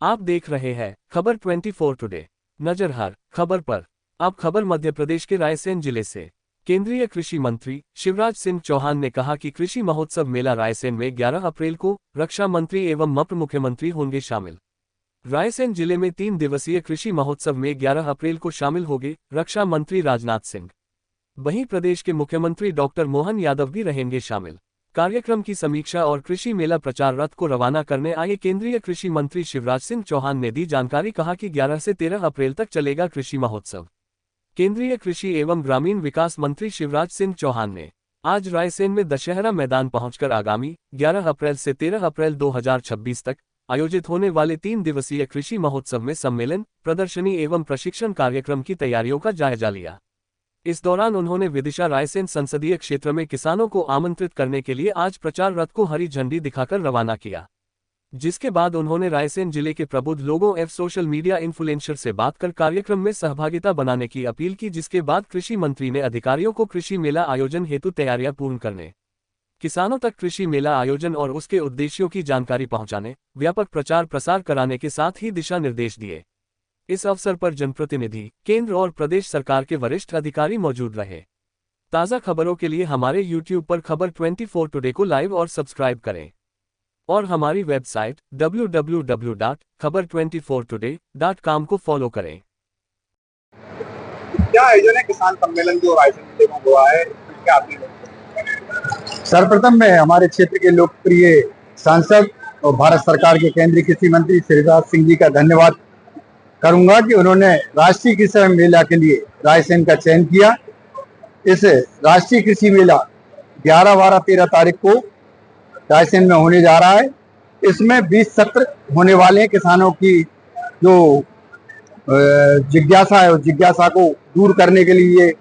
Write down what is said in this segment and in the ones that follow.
आप देख रहे हैं खबर 24 टुडे। नजर हर खबर पर। अब खबर मध्य प्रदेश के रायसेन जिले से। केंद्रीय कृषि मंत्री शिवराज सिंह चौहान ने कहा कि कृषि महोत्सव मेला रायसेन में 11 अप्रैल को रक्षा मंत्री एवं उप मुख्यमंत्री होंगे शामिल। रायसेन जिले में 3 दिवसीय कृषि महोत्सव में 11 अप्रैल को शामिल होंगे रक्षा मंत्री राजनाथ सिंह। वहीं प्रदेश के मुख्यमंत्री डॉक्टर मोहन यादव भी रहेंगे शामिल। कार्यक्रम की समीक्षा और कृषि मेला प्रचार रथ को रवाना करने आए केंद्रीय कृषि मंत्री शिवराज सिंह चौहान ने दी जानकारी। कहा कि 11 से 13 अप्रैल तक चलेगा कृषि महोत्सव। केंद्रीय कृषि एवं ग्रामीण विकास मंत्री शिवराज सिंह चौहान ने आज रायसेन में दशहरा मैदान पहुंचकर आगामी 11 अप्रैल से 13 अप्रैल 2026 तक आयोजित होने वाले 3 दिवसीय कृषि महोत्सव में सम्मेलन, प्रदर्शनी एवं प्रशिक्षण कार्यक्रम की तैयारियों का जायजा लिया। इस दौरान उन्होंने विदिशा रायसेन संसदीय क्षेत्र में किसानों को आमंत्रित करने के लिए आज प्रचार रथ को हरी झंडी दिखाकर रवाना किया, जिसके बाद उन्होंने रायसेन जिले के प्रबुद्ध लोगों एवं सोशल मीडिया इन्फ्लुएंसर से बात कर कार्यक्रम में सहभागिता बनाने की अपील की, जिसके बाद कृषि मंत्री ने अधिकारियों को कृषि मेला आयोजन हेतु तैयारियां पूर्ण करने, किसानों तक कृषि मेला आयोजन और उसके उद्देश्यों की जानकारी पहुंचाने, व्यापक प्रचार प्रसार कराने के साथ ही दिशा निर्देश दिए। इस अवसर पर जनप्रतिनिधि, केंद्र और प्रदेश सरकार के वरिष्ठ अधिकारी मौजूद रहे। ताज़ा खबरों के लिए हमारे YouTube पर खबर 24 टुडे को लाइव और सब्सक्राइब करें और हमारी वेबसाइट www.khabar24today.com को फॉलो करें। क्या आयोजन है किसान सम्मेलन जो रायसेन जिले में हुआ है, क्या आपने? सर्वप्रथम मैं हमारे क्षेत्र के लोकप्रिय सांसद और भारत सरकार के केंद्रीय कृषि मंत्री शिवराज सिंह जी का धन्यवाद करूंगा कि उन्होंने राष्ट्रीय कृषि मेला के लिए रायसेन का चयन किया। इस राष्ट्रीय कृषि मेला 11, 12, 13 तारीख को रायसेन में होने जा रहा है। इसमें 20 सत्र होने वाले हैं। किसानों की जो जिज्ञासा है उस जिज्ञासा को दूर करने के लिए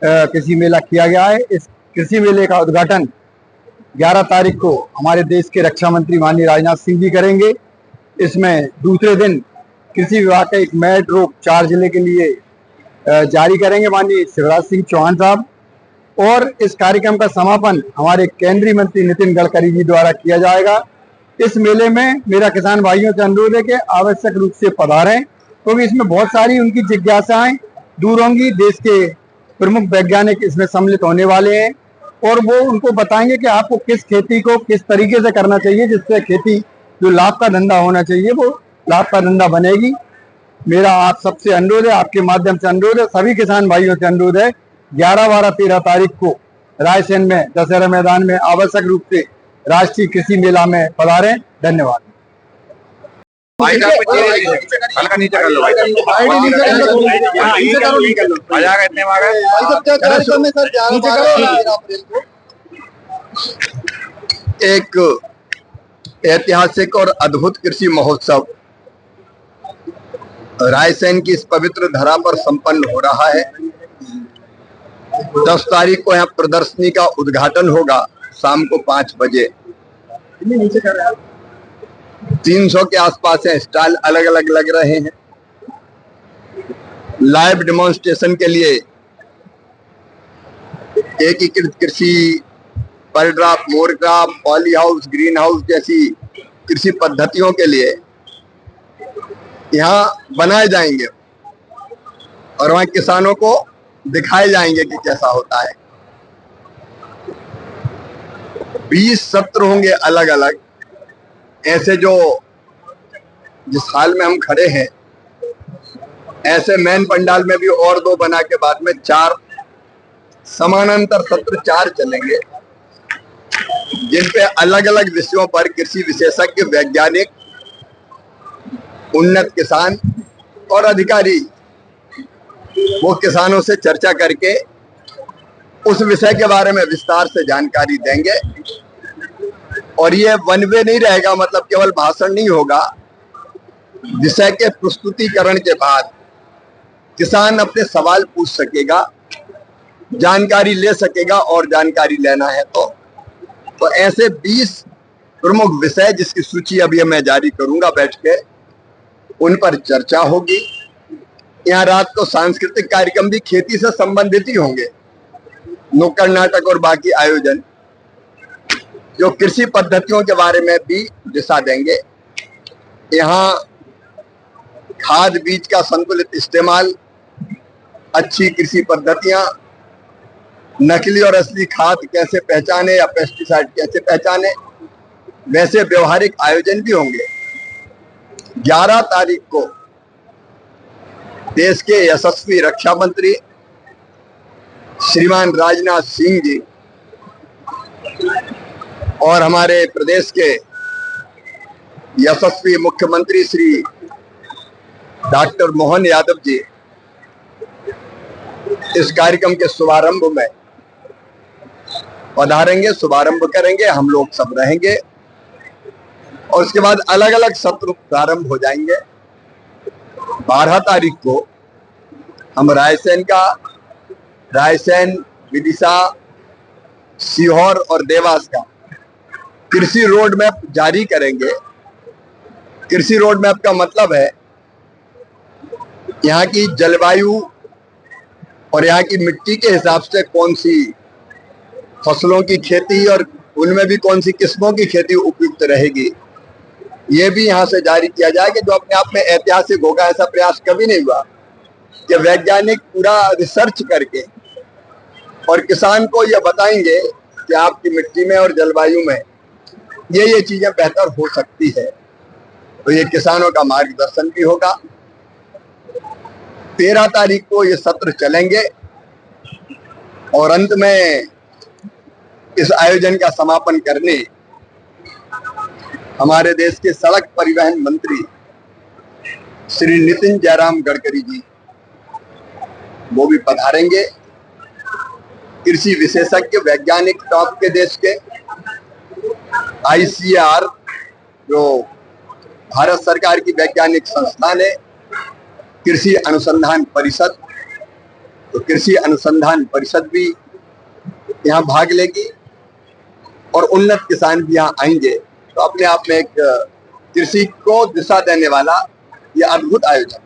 कृषि मेला किया गया है। इस कृषि मेले का उद्घाटन 11 तारीख को हमारे देश के रक्षा मंत्री माननीय राजनाथ सिंह जी करेंगे। इसमें दूसरे दिन कृषि विभाग का एक मैट रोक 4 जिले के लिए जारी करेंगे माननीय शिवराज सिंह चौहान साहब, और इस कार्यक्रम का समापन हमारे केंद्रीय मंत्री नितिन गडकरी जी द्वारा किया जाएगा। इस मेले में मेरा किसान भाइयों से अनुरोध है कि आवश्यक रूप से पधारें, क्योंकि इसमें बहुत सारी उनकी जिज्ञासाएं दूर होंगी। देश के प्रमुख वैज्ञानिक इसमें सम्मिलित होने वाले हैं और वो उनको बताएंगे कि आपको किस खेती को किस तरीके से करना चाहिए, जिससे खेती जो लाभ का धंधा होना चाहिए वो लाभ का धंधा बनेगी। मेरा आप सबसे अनुरोध है, आपके माध्यम से अनुरोध है, सभी किसान भाइयों से अनुरोध है, 11, 12, 13 तारीख को रायसेन में दशहरा मैदान में आवश्यक रूप से राष्ट्रीय कृषि मेला में पधारें। धन्यवाद। हल्का नीचे कर लो भाई, एक ऐतिहासिक और अद्भुत कृषि महोत्सव रायसेन की इस पवित्र धरा पर संपन्न हो रहा है। 10 तारीख को यहाँ प्रदर्शनी का उद्घाटन होगा शाम को 5 बजे। 300 के आसपास है, स्टॉल अलग अलग लग रहे हैं। लाइव डेमोन्स्ट्रेशन के लिए एकीकृत कृषि, per drop, more crop, poly house, green house जैसी कृषि पद्धतियों के लिए यहाँ बनाए जाएंगे और वहाँ किसानों को दिखाए जाएंगे कि कैसा होता है। 20 सत्र होंगे अलग अलग, ऐसे जो जिस हाल में हम खड़े हैं ऐसे मेन पंडाल में भी और 2 बना के बाद में 4 समानांतर सत्र 4 चलेंगे, जिन पे अलग अलग विषयों पर कृषि विशेषज्ञ, वैज्ञानिक, उन्नत किसान और अधिकारी वो किसानों से चर्चा करके उस विषय के बारे में विस्तार से जानकारी देंगे। और ये वन वे नहीं रहेगा, मतलब केवल भाषण नहीं होगा। विषय के प्रस्तुतिकरण के बाद किसान अपने सवाल पूछ सकेगा, जानकारी ले सकेगा, और जानकारी लेना है तो ऐसे 20 प्रमुख विषय जिसकी सूची अभी मैं जारी करूंगा बैठ के, उन पर चर्चा होगी। यहाँ रात को सांस्कृतिक कार्यक्रम भी खेती से संबंधित ही होंगे, नुक्कड़ नाटक और बाकी आयोजन जो कृषि पद्धतियों के बारे में भी दिशा देंगे। यहाँ खाद बीज का संतुलित इस्तेमाल, अच्छी कृषि पद्धतियां, नकली और असली खाद कैसे पहचाने या पेस्टिसाइड कैसे पहचाने, वैसे व्यवहारिक आयोजन भी होंगे। 11 तारीख को देश के यशस्वी रक्षा मंत्री श्रीमान राजनाथ सिंह जी और हमारे प्रदेश के यशस्वी मुख्यमंत्री श्री डॉक्टर मोहन यादव जी इस कार्यक्रम के शुभारंभ में पधारेंगे, शुभारंभ करेंगे, हम लोग सब रहेंगे और उसके बाद अलग अलग सत्र प्रारंभ हो जाएंगे। 12 तारीख को हम रायसेन, विदिशा, सीहोर और देवास का कृषि रोड मैप जारी करेंगे। कृषि रोड मैप का मतलब है यहाँ की जलवायु और यहाँ की मिट्टी के हिसाब से कौन सी फसलों की खेती और उनमें भी कौन सी किस्मों की खेती उपयुक्त रहेगी, ये भी यहाँ से जारी किया जाएगा, जो अपने आप में ऐतिहासिक होगा। ऐसा प्रयास कभी नहीं हुआ कि वैज्ञानिक पूरा रिसर्च करके और किसान को ये बताएंगे कि आपकी मिट्टी में और जलवायु में ये चीजें बेहतर हो सकती है। तो ये किसानों का मार्गदर्शन भी होगा। 13 तारीख को ये सत्र चलेंगे और अंत में इस आयोजन का समापन करने हमारे देश के सड़क परिवहन मंत्री श्री नितिन जयराम गडकरी जी वो भी पधारेंगे। कृषि विशेषज्ञ वैज्ञानिक टॉप के देश के ICAR जो भारत सरकार की वैज्ञानिक संस्थान है, कृषि अनुसंधान परिषद, तो कृषि अनुसंधान परिषद भी यहाँ भाग लेगी और उन्नत किसान भी यहाँ आएंगे। तो अपने आप में एक कृषि को दिशा देने वाला यह अद्भुत आयोजन।